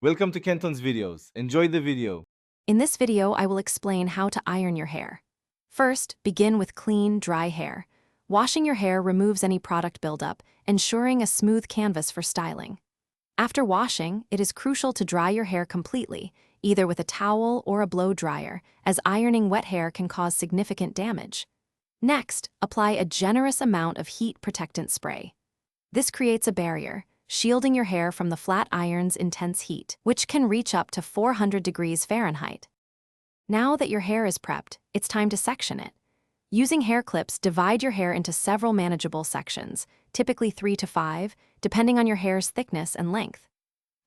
Welcome to Kenton's videos. Enjoy the video. In this video, I will explain how to iron your hair. First, begin with clean, dry hair. Washing your hair removes any product buildup, ensuring a smooth canvas for styling. After washing, it is crucial to dry your hair completely, either with a towel or a blow dryer, as ironing wet hair can cause significant damage. Next, apply a generous amount of heat protectant spray. This creates a barrier, shielding your hair from the flat iron's intense heat, which can reach up to 400 degrees Fahrenheit. Now that your hair is prepped, it's time to section it. Using hair clips, divide your hair into several manageable sections, typically 3 to 5, depending on your hair's thickness and length.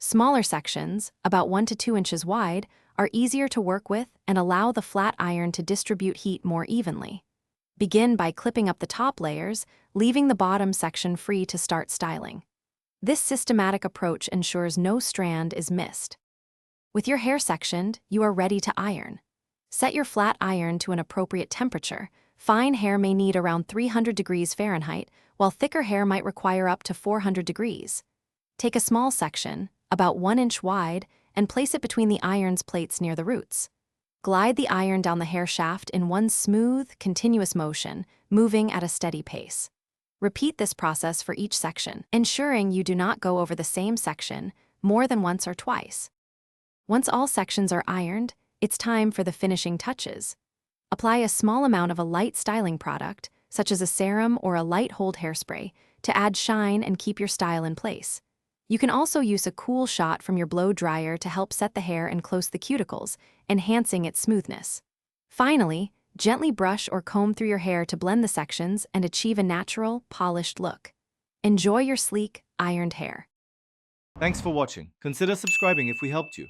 Smaller sections, about 1 to 2 inches wide, are easier to work with and allow the flat iron to distribute heat more evenly. Begin by clipping up the top layers, leaving the bottom section free to start styling. This systematic approach ensures no strand is missed. With your hair sectioned, you are ready to iron. Set your flat iron to an appropriate temperature. Fine hair may need around 300 degrees Fahrenheit, while thicker hair might require up to 400 degrees. Take a small section, about 1 inch wide, and place it between the iron's plates near the roots. Glide the iron down the hair shaft in one smooth, continuous motion, moving at a steady pace. Repeat this process for each section, ensuring you do not go over the same section more than once or twice. Once all sections are ironed, it's time for the finishing touches. Apply a small amount of a light styling product, such as a serum or a light hold hairspray, to add shine and keep your style in place. You can also use a cool shot from your blow dryer to help set the hair and close the cuticles, enhancing its smoothness. Finally, gently brush or comb through your hair to blend the sections and achieve a natural, polished look. Enjoy your sleek, ironed hair. Thanks for watching. Consider subscribing if we helped you.